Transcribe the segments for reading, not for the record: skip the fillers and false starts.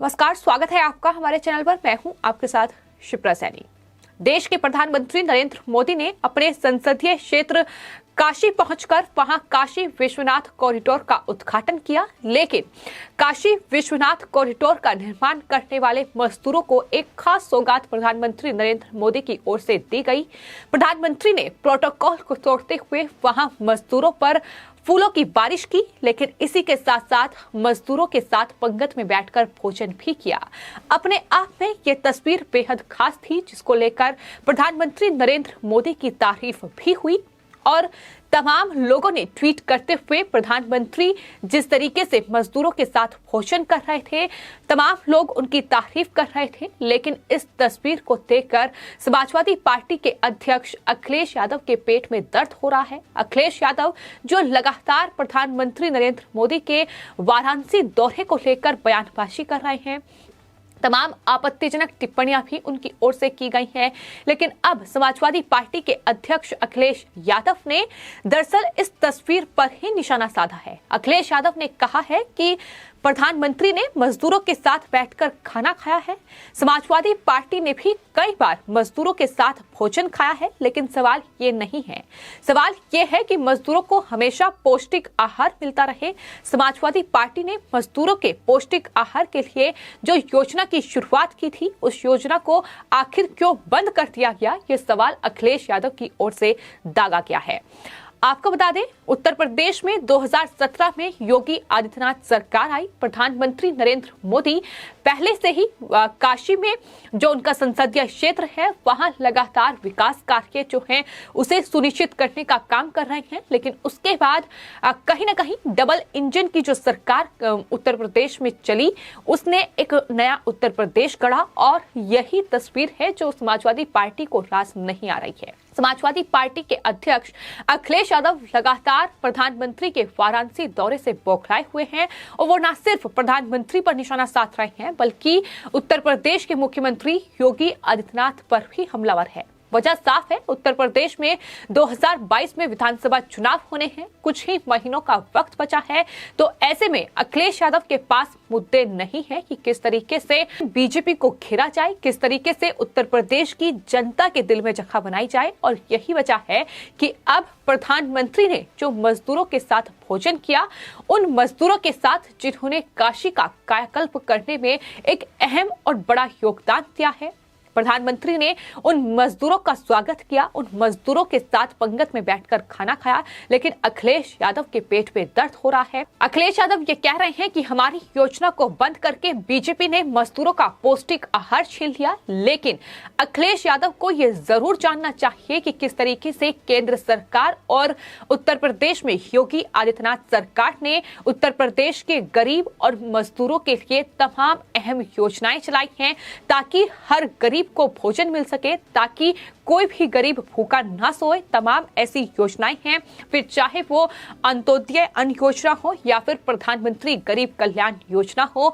नमस्कार, स्वागत है आपका हमारे चैनल पर। मैं हूं आपके साथ शिप्रा सैनी। देश के प्रधानमंत्री नरेंद्र मोदी ने अपने संसदीय क्षेत्र काशी पहुंचकर वहां काशी विश्वनाथ कॉरिडोर का उद्घाटन किया, लेकिन काशी विश्वनाथ कॉरिडोर का निर्माण करने वाले मजदूरों को एक खास सौगात प्रधानमंत्री नरेंद्र मोदी की ओर से दी गई। प्रधानमंत्री ने प्रोटोकॉल को तोड़ते हुए वहां मजदूरों पर फूलों की बारिश की, लेकिन इसी के साथ साथ मजदूरों के साथ पंगत में बैठकर भोजन भी किया। अपने आप में ये तस्वीर बेहद खास थी, जिसको लेकर प्रधानमंत्री नरेंद्र मोदी की तारीफ भी हुई और तमाम लोगों ने ट्वीट करते हुए प्रधानमंत्री जिस तरीके से मजदूरों के साथ भोजन कर रहे थे, तमाम लोग उनकी तारीफ कर रहे थे। लेकिन इस तस्वीर को देखकर समाजवादी पार्टी के अध्यक्ष अखिलेश यादव के पेट में दर्द हो रहा है। अखिलेश यादव जो लगातार प्रधानमंत्री नरेंद्र मोदी के वाराणसी दौरे को लेकर बयानबाजी कर रहे हैं, तमाम आपत्तिजनक टिप्पणियां भी उनकी ओर से की गई हैं, लेकिन अब समाजवादी पार्टी के अध्यक्ष अखिलेश यादव ने दरअसल इस तस्वीर पर ही निशाना साधा है। अखिलेश यादव ने कहा है कि प्रधानमंत्री ने मजदूरों के साथ बैठकर खाना खाया है। समाजवादी पार्टी ने भी कई बार मजदूरों के साथ भोजन खाया है, लेकिन सवाल ये नहीं है। सवाल ये है कि मजदूरों को हमेशा पौष्टिक आहार मिलता रहे। समाजवादी पार्टी ने मजदूरों के पौष्टिक आहार के लिए जो योजना की शुरुआत की थी, उस योजना को आखिर क्यों बंद कर दिया गया, ये सवाल अखिलेश यादव की ओर से दागा गया है। आपको बता दें, उत्तर प्रदेश में 2017 में योगी आदित्यनाथ सरकार आई। प्रधानमंत्री नरेंद्र मोदी पहले से ही काशी में जो उनका संसदीय क्षेत्र है, वहां लगातार विकास कार्य जो हैं उसे सुनिश्चित करने का काम कर रहे हैं। लेकिन उसके बाद कहीं ना कहीं डबल इंजन की जो सरकार उत्तर प्रदेश में चली, उसने एक नया उत्तर प्रदेश गढ़ा और यही तस्वीर है जो समाजवादी पार्टी को रास नहीं आ रही है। समाजवादी पार्टी के अध्यक्ष अखिलेश यादव लगातार प्रधानमंत्री के वाराणसी दौरे से बौखलाए हुए हैं और वो न सिर्फ प्रधानमंत्री पर निशाना साध रहे हैं, बल्कि उत्तर प्रदेश के मुख्यमंत्री योगी आदित्यनाथ पर भी हमलावर है। वजह साफ है, उत्तर प्रदेश में 2022 में विधानसभा चुनाव होने हैं, कुछ ही महीनों का वक्त बचा है। तो ऐसे में अखिलेश यादव के पास मुद्दे नहीं है कि किस तरीके से बीजेपी को घेरा जाए, किस तरीके से उत्तर प्रदेश की जनता के दिल में जगह बनाई जाए। और यही वजह है कि अब प्रधानमंत्री ने जो मजदूरों के साथ भोजन किया, उन मजदूरों के साथ जिन्होंने काशी का कायाकल्प करने में एक अहम और बड़ा योगदान दिया है, प्रधानमंत्री ने उन मजदूरों का स्वागत किया, उन मजदूरों के साथ पंगत में बैठकर खाना खाया। लेकिन अखिलेश यादव के पेट में दर्द हो रहा है। अखिलेश यादव ये कह रहे हैं कि हमारी योजना को बंद करके बीजेपी ने मजदूरों का पौष्टिक आहार छीन लिया। लेकिन अखिलेश यादव को ये जरूर जानना चाहिए कि किस तरीके से केंद्र सरकार और उत्तर प्रदेश में योगी आदित्यनाथ सरकार ने उत्तर प्रदेश के गरीब और मजदूरों के लिए तमाम अहम योजनाएं चलाई हैं, ताकि हर गरीब को भोजन मिल सके, ताकि कोई भी गरीब भूखा ना सोए। तमाम ऐसी योजनाएं हैं, फिर चाहे वो अंत्योदय अन्न योजना हो या फिर प्रधानमंत्री गरीब कल्याण योजना हो।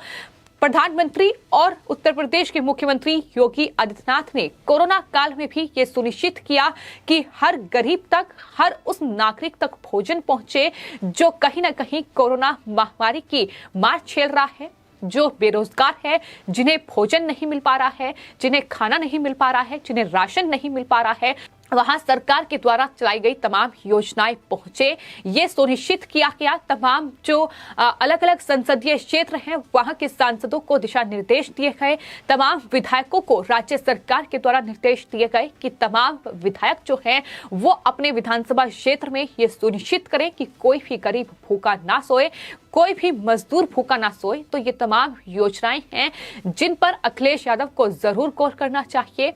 प्रधानमंत्री और उत्तर प्रदेश के मुख्यमंत्री योगी आदित्यनाथ ने कोरोना काल में भी ये सुनिश्चित किया कि हर गरीब तक, हर उस नागरिक तक भोजन पहुंचे जो कहीं ना कहीं कोरोना महामारी की मार झेल रहा है, जो बेरोजगार है, जिन्हें भोजन नहीं मिल पा रहा है, जिन्हें खाना नहीं मिल पा रहा है, जिन्हें राशन नहीं मिल पा रहा है। वहां सरकार के द्वारा चलाई गई तमाम योजनाएं पहुंचे, ये सुनिश्चित किया गया। तमाम जो अलग अलग संसदीय क्षेत्र हैं, वहां के सांसदों को दिशा निर्देश दिए गए। तमाम विधायकों को राज्य सरकार के द्वारा निर्देश दिए गए कि तमाम विधायक जो हैं वो अपने विधानसभा क्षेत्र में ये सुनिश्चित करें कि कोई भी गरीब भूखा ना सोए, कोई भी मजदूर भूखा ना सोए। तो ये तमाम योजनाएं हैं जिन पर अखिलेश यादव को जरूर गौर करना चाहिए।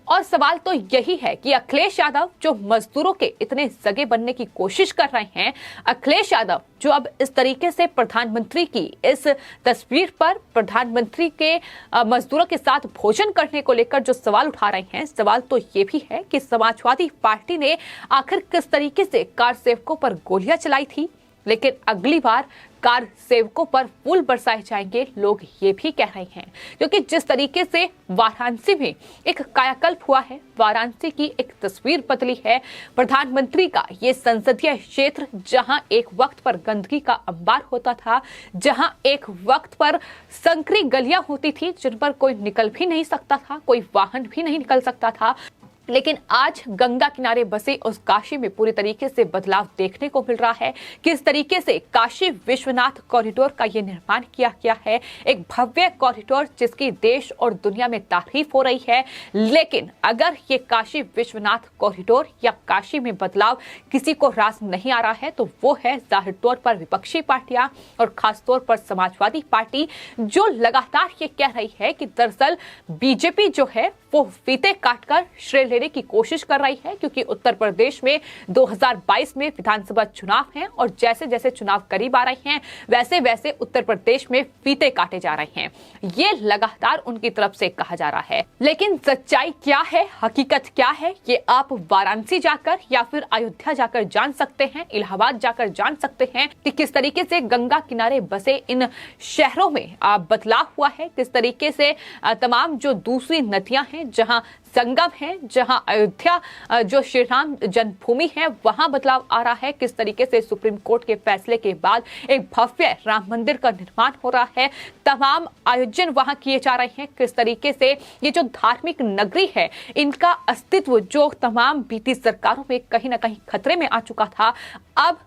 और सवाल तो यही है कि अखिलेश यादव जो मजदूरों के इतने सगे बनने की कोशिश कर रहे हैं, अखिलेश यादव जो अब इस तरीके से प्रधानमंत्री की इस तस्वीर पर प्रधानमंत्री के मजदूरों के साथ भोजन करने को लेकर जो सवाल उठा रहे हैं, सवाल तो ये भी है कि समाजवादी पार्टी ने आखिर किस तरीके से कार सेवकों पर गोलियां चलाई थी, लेकिन अगली बार कार सेवकों पर फूल बरसाए जाएंगे, लोग ये भी कह रहे हैं। क्योंकि जिस तरीके से वाराणसी में एक कायाकल्प हुआ है, वाराणसी की एक तस्वीर बदली है। प्रधानमंत्री का ये संसदीय क्षेत्र, जहां एक वक्त पर गंदगी का अंबार होता था, जहां एक वक्त पर संकरी गलियां होती थी जिन पर कोई निकल भी नहीं सकता था, कोई वाहन भी नहीं निकल सकता था, लेकिन आज गंगा किनारे बसे उस काशी में पूरी तरीके से बदलाव देखने को मिल रहा है। किस तरीके से काशी विश्वनाथ कॉरिडोर का ये निर्माण किया गया है, एक भव्य कॉरिडोर जिसकी देश और दुनिया में तारीफ हो रही है। लेकिन अगर ये काशी विश्वनाथ कॉरिडोर या काशी में बदलाव किसी को रास नहीं आ रहा है, तो वो है जाहिर तौर पर विपक्षी पार्टियां और खासतौर पर समाजवादी पार्टी, जो लगातार ये कह रही है कि दरअसल बीजेपी जो है वो फीते काटकर श्रेय लेने की कोशिश कर रही है। क्योंकि उत्तर प्रदेश में 2022 में विधानसभा चुनाव हैं और जैसे जैसे चुनाव करीब आ रहे हैं वैसे वैसे उत्तर प्रदेश में फीते काटे जा रहे हैं, ये लगातार उनकी तरफ से कहा जा रहा है। लेकिन सच्चाई क्या है, हकीकत क्या है, ये आप वाराणसी जाकर या फिर अयोध्या जाकर जान सकते हैं, इलाहाबाद जाकर जान सकते हैं कि किस तरीके से गंगा किनारे बसे इन शहरों में बदलाव हुआ है। किस तरीके से तमाम जो दूसरी नदियां हैं, जहां संगम है, जहां अयोध्या जो श्री राम जन्मभूमि है, वहां बदलाव आ रहा है। किस तरीके से सुप्रीम कोर्ट के फैसले के बाद एक भव्य राम मंदिर का निर्माण हो रहा है, तमाम आयोजन वहां किए जा रहे हैं। किस तरीके से ये जो धार्मिक नगरी है, इनका अस्तित्व जो तमाम बीती सरकारों में कहीं ना कहीं खतरे में आ चुका था, अब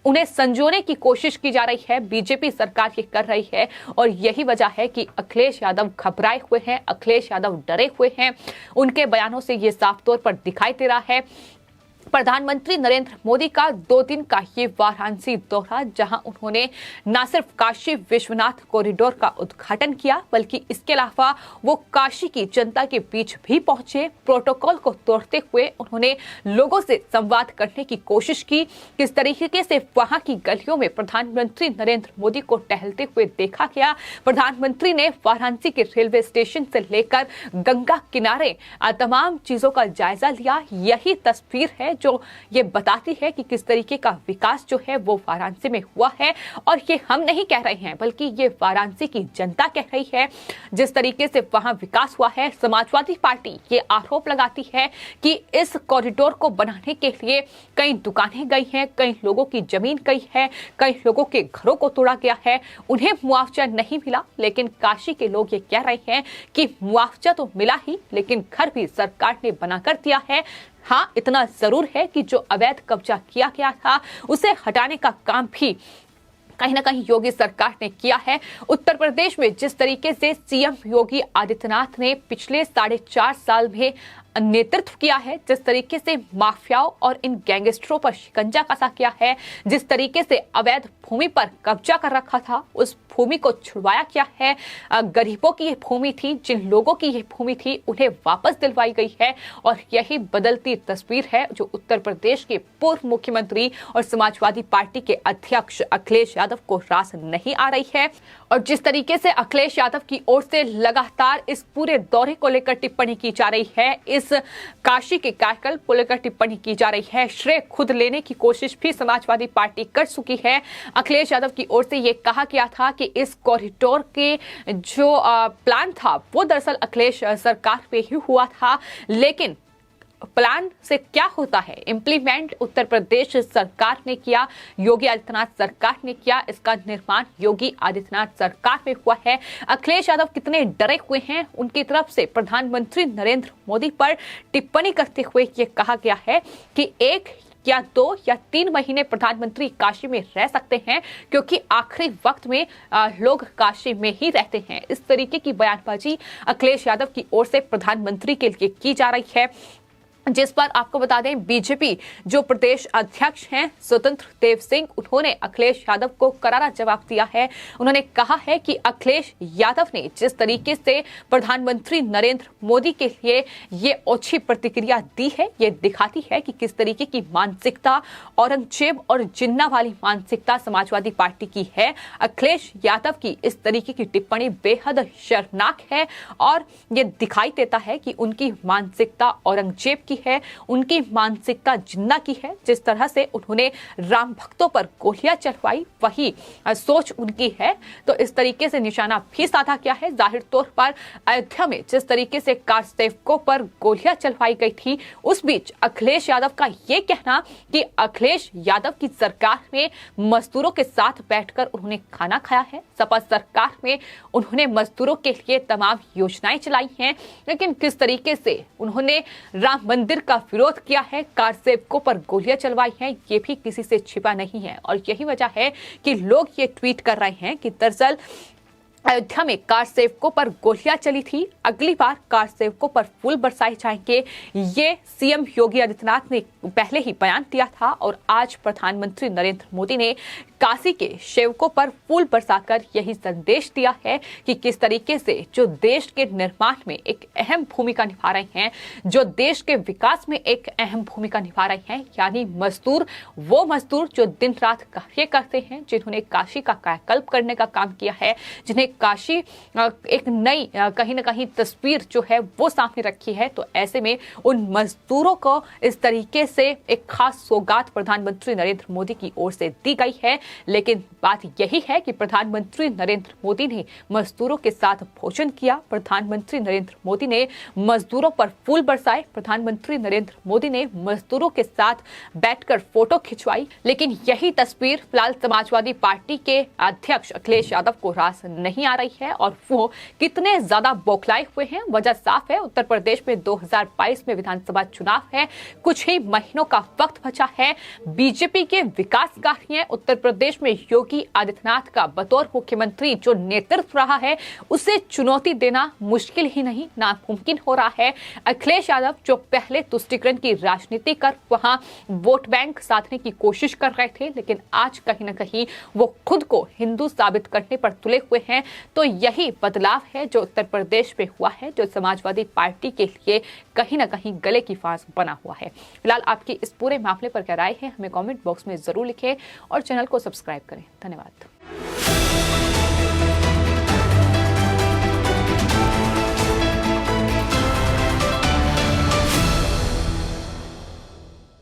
उन्हें संजोने की कोशिश की जा रही है, बीजेपी सरकार ये कर रही है। और यही वजह है कि अखिलेश यादव घबराए हुए हैं, अखिलेश यादव डरे हुए हैं। उनके बयानों से ये साफ तौर पर दिखाई दे रहा है। प्रधानमंत्री नरेंद्र मोदी का 2 दिन का ये वाराणसी दौरा, जहां उन्होंने न सिर्फ काशी विश्वनाथ कॉरिडोर का उद्घाटन किया, बल्कि इसके अलावा वो काशी की जनता के बीच भी पहुंचे। प्रोटोकॉल को तोड़ते हुए उन्होंने लोगों से संवाद करने की कोशिश की। किस तरीके से वहां की गलियों में प्रधानमंत्री नरेंद्र मोदी को टहलते हुए देखा गया। प्रधानमंत्री ने वाराणसी के रेलवे स्टेशन से लेकर गंगा किनारे तमाम चीजों का जायजा लिया। यही तस्वीर है जो ये बताती है कि किस तरीके का विकास जो है वो वाराणसी में हुआ है। और ये हम नहीं कह रहे हैं, बल्कि ये वाराणसी की जनता कह रही है। जिस तरीके से वहां विकास हुआ है, समाजवादी पार्टी ये आरोप लगाती है कि इस कॉरिडोर को बनाने के लिए कई दुकानें गई हैं, कई लोगों की जमीन गई है, कई लोगों के घरों को तोड़ा गया है, उन्हें मुआवजा नहीं मिला। लेकिन काशी के लोग ये कह रहे हैं कि मुआवजा तो मिला ही, लेकिन घर भी सरकार ने बनाकर दिया है। हाँ, इतना जरूर है कि जो अवैध कब्जा किया गया था उसे हटाने का काम भी कहीं ना कहीं योगी सरकार ने किया है। उत्तर प्रदेश में जिस तरीके से सीएम योगी आदित्यनाथ ने पिछले 4.5 साल में नेतृत्व किया है, जिस तरीके से माफियाओं और इन गैंगस्टरों पर शिकंजा कसा किया है, जिस तरीके से अवैध भूमि पर कब्जा कर रखा था, उस भूमि को छुड़वाया गया है। गरीबों की ये भूमि थी, जिन लोगों की ये भूमि थी, उन्हें वापस दिलवाई गई है। और यही बदलती तस्वीर है जो उत्तर प्रदेश के पूर्व मुख्यमंत्री और समाजवादी पार्टी के अध्यक्ष अखिलेश यादव को रास नहीं आ रही है। और जिस तरीके से अखिलेश यादव की ओर से लगातार इस पूरे दौरे को लेकर टिप्पणी की जा रही है, इस काशी के कायाकल्प को लेकर टिप्पणी की जा रही है, श्रेय खुद लेने की कोशिश भी समाजवादी पार्टी कर चुकी है। अखिलेश यादव की ओर से यह कहा गया था कि इस कॉरिडोर के जो प्लान था वो दरअसल अखिलेश सरकार पे ही हुआ था, लेकिन प्लान से क्या होता है, इम्प्लीमेंट उत्तर प्रदेश सरकार ने किया, योगी आदित्यनाथ सरकार ने किया। इसका निर्माण योगी आदित्यनाथ सरकार में हुआ है। अखिलेश यादव कितने डरे हुए हैं, उनकी तरफ से प्रधानमंत्री नरेंद्र मोदी पर टिप्पणी करते हुए ये कहा गया है कि 1 या 2 या 3 महीने प्रधानमंत्री काशी में रह सकते हैं, क्योंकि आखिरी वक्त में लोग काशी में ही रहते हैं। इस तरीके की बयानबाजी अखिलेश यादव की ओर से प्रधानमंत्री के लिए की जा रही है, जिस पर आपको बता दें बीजेपी जो प्रदेश अध्यक्ष हैं स्वतंत्र देव सिंह, उन्होंने अखिलेश यादव को करारा जवाब दिया है। उन्होंने कहा है कि अखिलेश यादव ने जिस तरीके से प्रधानमंत्री नरेंद्र मोदी के लिए ये ओछी प्रतिक्रिया दी है, ये दिखाती है कि किस तरीके की मानसिकता औरंगजेब और जिन्ना वाली मानसिकता समाजवादी पार्टी की है। अखिलेश यादव की इस तरीके की टिप्पणी बेहद शर्मनाक है और ये दिखाई देता है कि उनकी मानसिकता औरंगजेब की की है, उनकी मानसिकता जिंदा की है। जिस तरह से उन्होंने राम भक्तों पर गोलियां चलवाई वही सोच उनकी है। तो इस तरीके से निशाना भी साधा किया है। जाहिर तौर पर अयोध्या में जिस तरीके से कार सेवकों पर गोलियां चलवाई गई थी, उस बीच अखिलेश यादव का यह कहना कि अखिलेश यादव की सरकार में मजदूरों के साथ बैठकर उन्होंने खाना खाया है, सपा सरकार में उन्होंने मजदूरों के लिए तमाम योजनाएं चलाई हैं, लेकिन किस तरीके से उन्होंने राम मंदिर का विरोध किया है, कार सेवकों पर गोलियां चलवाई हैं, ये भी किसी से छिपा नहीं है। और यही वजह है कि लोग ये ट्वीट कर रहे हैं कि दरअसल अयोध्या में कार सेवकों पर गोलियां चली थी, अगली बार कार सेवकों पर फूल बरसाए जाएंगे। ये सीएम योगी आदित्यनाथ ने पहले ही बयान दिया था और आज प्रधानमंत्री नरेंद्र मोदी ने काशी के सेवकों पर फूल बरसाकर यही संदेश दिया है कि किस तरीके से जो देश के निर्माण में एक अहम भूमिका निभा रहे हैं, जो देश के विकास में एक अहम भूमिका निभा रहे हैं, यानी मजदूर, वो मजदूर जो दिन रात कार्य करते हैं, जिन्होंने काशी का कायाकल्प करने का काम किया है, जिन्हें काशी एक नई कहीं ना कहीं तस्वीर जो है वो सामने रखी है। तो ऐसे में उन मजदूरों को इस तरीके से एक खास सौगात प्रधानमंत्री नरेंद्र मोदी की ओर से दी गई है। लेकिन बात यही है कि प्रधानमंत्री नरेंद्र मोदी ने मजदूरों के साथ भोजन किया, प्रधानमंत्री नरेंद्र मोदी ने मजदूरों पर फूल बरसाए, प्रधानमंत्री नरेंद्र मोदी ने मजदूरों के साथ बैठकर फोटो खिंचवाई। लेकिन यही तस्वीर फिलहाल समाजवादी पार्टी के अध्यक्ष अखिलेश यादव को रास नहीं आ रही है और वो कितने ज्यादा बौखलाए हुए हैं वजह साफ है। उत्तर प्रदेश में 2022 में विधानसभा चुनाव है, कुछ ही महीनों का वक्त बचा है। बीजेपी के विकास कार्य उत्तर प्रदेश में योगी आदित्यनाथ का बतौर मुख्यमंत्री जो नेतृत्व रहा है उसे चुनौती देना मुश्किल ही नहीं नामुमकिन हो रहा है। अखिलेश यादव जो पहले तुष्टीकरण की राजनीति कर वहां वोट बैंक साधने की कोशिश कर रहे थे, लेकिन आज कहीं ना कहीं वो खुद को हिंदू साबित करने पर तुले हुए हैं। तो यही बदलाव है जो उत्तर प्रदेश में हुआ है, जो समाजवादी पार्टी के लिए कहीं ना कहीं गले की फांस बना हुआ है। फिलहाल आपकी इस पूरे मामले पर क्या राय है, हमें कमेंट बॉक्स में जरूर लिखें और चैनल को सब्सक्राइब करें। धन्यवाद।